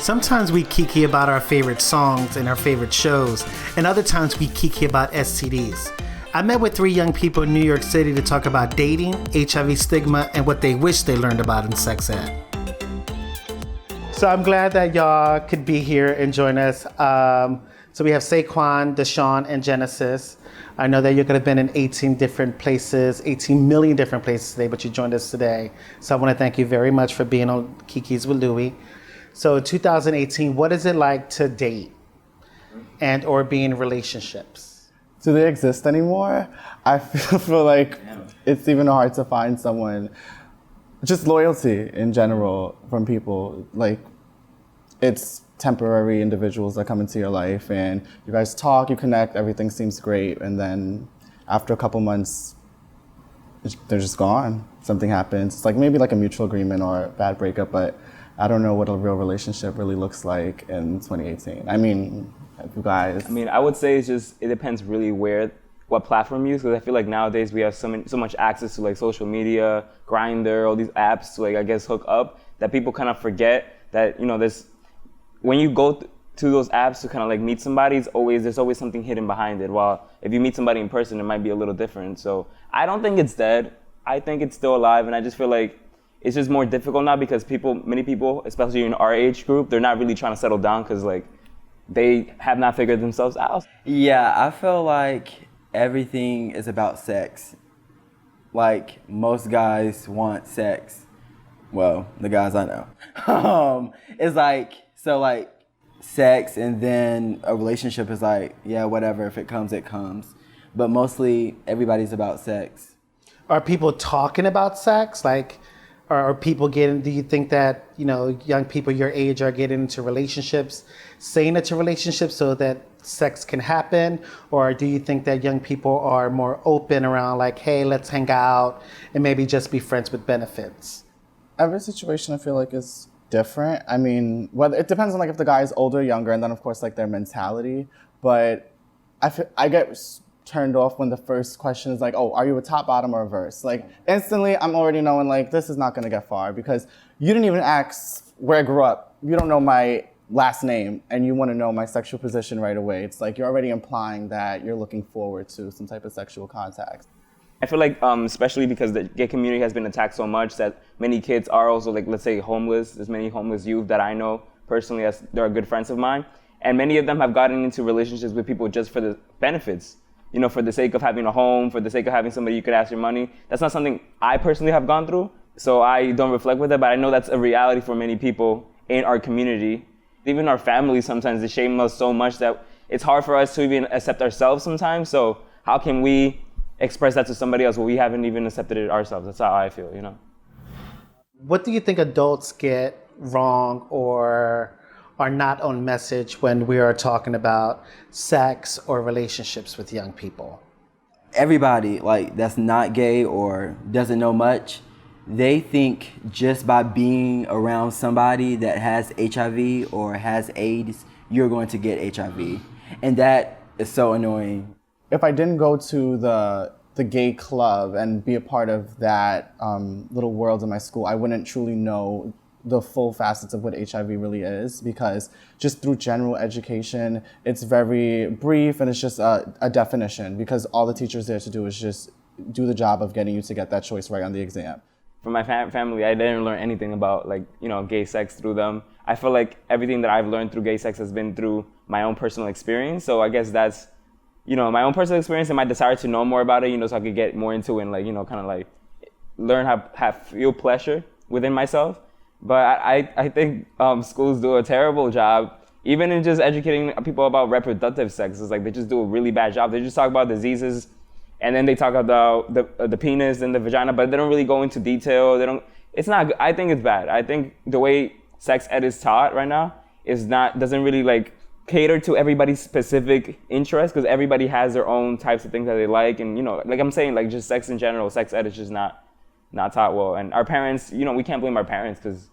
Sometimes we kiki about our favorite songs and our favorite shows, and other times we kiki about STDs. I met with 3 young people in New York City to talk about dating, HIV stigma, and what they wish they learned about in sex ed. So I'm glad that y'all could be here and join us. So we have Saquon, Deshawn, and Genesis. I know that you could have been in 18 different places, 18 million different places today, but you joined us today. So I want to thank you very much for being on Kiki's with Louie. So 2018, what is it like to date and or be in relationships? Do they exist anymore? I feel like it's even hard to find someone. Just loyalty in general from people. Like, it's temporary individuals that come into your life and you guys talk, you connect, everything seems great, and then after a couple months, they're just gone. Something happens. It's like maybe like a mutual agreement or a bad breakup, but I don't know what a real relationship really looks like in 2018. I mean, you guys. I would say it depends really what platform you use, because I feel like nowadays we have so much access to like social media, Grindr, all these apps to like, I guess, hook up, that people kind of forget that, when you go to those apps to kind of like meet somebody, there's always something hidden behind it. While if you meet somebody in person, it might be a little different. So I don't think it's dead. I think it's still alive, and I just feel like it's just more difficult now because many people, especially in our age group, they're not really trying to settle down because like they have not figured themselves out. Yeah, I feel like everything is about sex. Like, most guys want sex. Well, the guys I know. It's like, so like sex, and then a relationship is like, yeah, whatever, if it comes, it comes. But mostly everybody's about sex. Are people talking about sex? Like, are people do you think that, young people your age are getting into relationships, saying it's a relationship so that sex can happen? Or do you think that young people are more open around like, hey, let's hang out and maybe just be friends with benefits? Every situation I feel like is different. I mean, it depends on like if the guy is older or younger, and then of course like their mentality. But I get turned off when the first question is like, oh, are you a top, bottom, or a verse? Like, instantly I'm already knowing like this is not gonna get far because you didn't even ask where I grew up. You don't know my last name and you want to know my sexual position right away. It's like you're already implying that you're looking forward to some type of sexual contact. I feel like, especially because the gay community has been attacked so much, that many kids are also, like, let's say, homeless. There's many homeless youth that I know personally, as they're good friends of mine. And many of them have gotten into relationships with people just for the benefits, for the sake of having a home, for the sake of having somebody you could ask your money. That's not something I personally have gone through, so I don't reflect with it, but I know that's a reality for many people in our community. Even our families, sometimes they shame us so much that it's hard for us to even accept ourselves sometimes. So how can we express that to somebody else when we haven't even accepted it ourselves? That's how I feel, What do you think adults get wrong or are not on message when we are talking about sex or relationships with young people? Everybody like that's not gay or doesn't know much, they think just by being around somebody that has HIV or has AIDS, you're going to get HIV. And that is so annoying. If I didn't go to the gay club and be a part of that little world in my school, I wouldn't truly know the full facets of what HIV really is, because just through general education, it's very brief and it's just a definition, because all the teacher's there to do is just do the job of getting you to get that choice right on the exam. For my family, I didn't learn anything about gay sex through them. I feel like everything that I've learned through gay sex has been through my own personal experience. So I guess that's, my own personal experience and my desire to know more about it, so I could get more into it and kind of learn how feel pleasure within myself. But I think schools do a terrible job, even in just educating people about reproductive sex. It's like they just do a really bad job. They just talk about diseases, and then they talk about the penis and the vagina, but they don't really go into detail. It's not good. I think it's bad. I think the way sex ed is taught right now doesn't really cater to everybody's specific interests, because everybody has their own types of things that they like. And, like I'm saying, just sex in general, sex ed is just not taught well. And our parents, we can't blame our parents because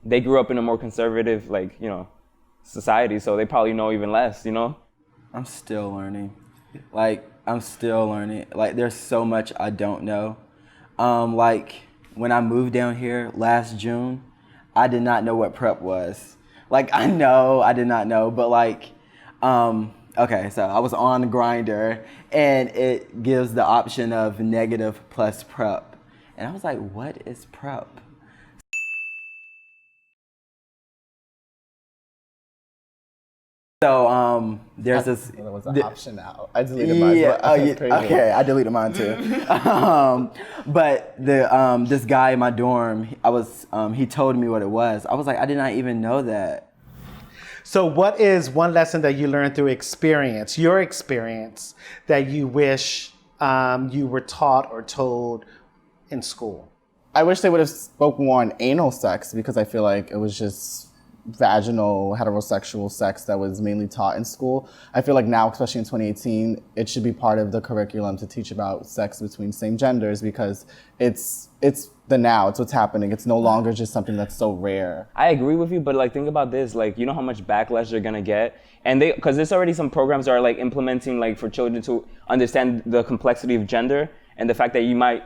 they grew up in a more conservative, society, so they probably know even less, I'm still learning. There's so much I don't know. When I moved down here last June, I did not know what PrEP was. Like, I know, I did not know, but like, okay, so I was on Grindr, and it gives the option of negative plus prep. And I was like, what is prep? So there's this. There was an option now. I deleted mine. Yeah. But that's crazy. Okay, I deleted mine too. But the this guy in my dorm, he told me what it was. I was like, I did not even know that. So what is one lesson that you learned through experience, your experience, that you wish you were taught or told in school? I wish they would have spoken more on anal sex, because I feel like it was just vaginal heterosexual sex that was mainly taught in school. I feel like now, especially in 2018, it should be part of the curriculum to teach about sex between same genders, because it's the now, it's what's happening. It's no longer just something that's so rare. I agree with you, but like think about this, like you know how much backlash they're gonna get, and because there's already some programs that are like implementing like for children to understand the complexity of gender and the fact that you might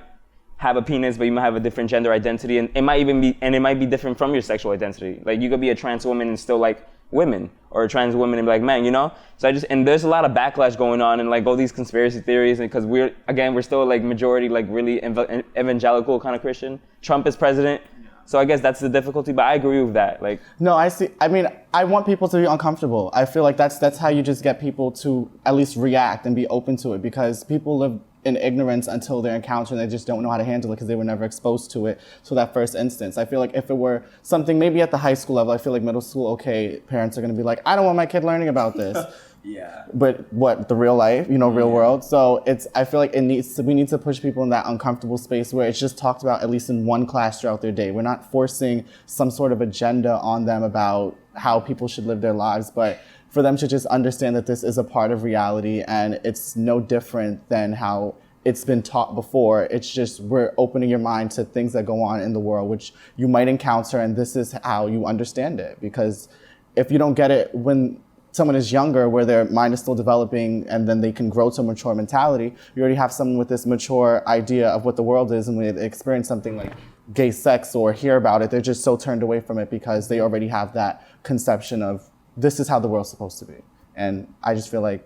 have a penis, but you might have a different gender identity, and it might be different from your sexual identity. Like you could be a trans woman and still like women, or a trans woman and be like men, you know? So and there's a lot of backlash going on, and like all these conspiracy theories, and because we're still like majority like really evangelical kind of Christian. Trump is president, so I guess that's the difficulty. But I agree with that. Like No, I see. I mean, I want people to be uncomfortable. I feel like that's how you just get people to at least react and be open to it, because people live in ignorance until they're encountered, and they just don't know how to handle it because they were never exposed to it. So that first instance, I feel like if it were something maybe at the high school level, I feel like middle school, okay, parents are going to be like, I don't want my kid learning about this. Yeah. But what, the real life, real world. So I feel like we need to push people in that uncomfortable space where it's just talked about at least in one class throughout their day. We're not forcing some sort of agenda on them about how people should live their lives, but for them to just understand that this is a part of reality, and it's no different than how it's been taught before. It's just we're opening your mind to things that go on in the world, which you might encounter, and this is how you understand it. Because if you don't get it when someone is younger, where their mind is still developing, and then they can grow to a mature mentality, you already have someone with this mature idea of what the world is, and when they experience something like gay sex or hear about it, they're just so turned away from it because they already have that conception of this is how the world's supposed to be. And I just feel like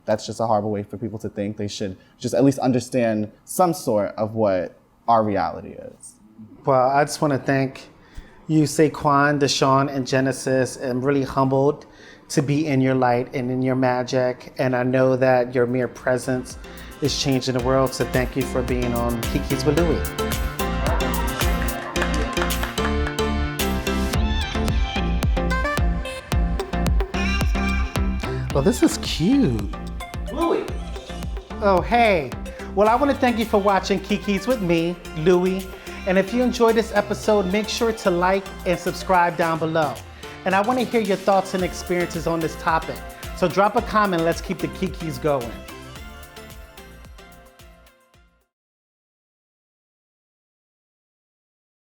that's just a horrible way for people to think. They should just at least understand some sort of what our reality is. Well, I just want to thank you, Saquon, Deshawn, and Genesis. I'm really humbled to be in your light and in your magic. And I know that your mere presence is changing the world. So thank you for being on Kiki's with Louie. Well, this is cute. Louie. Oh, hey. Well, I want to thank you for watching Kiki's with me, Louie. And if you enjoyed this episode, make sure to like and subscribe down below. And I want to hear your thoughts and experiences on this topic. So drop a comment, let's keep the Kikis going.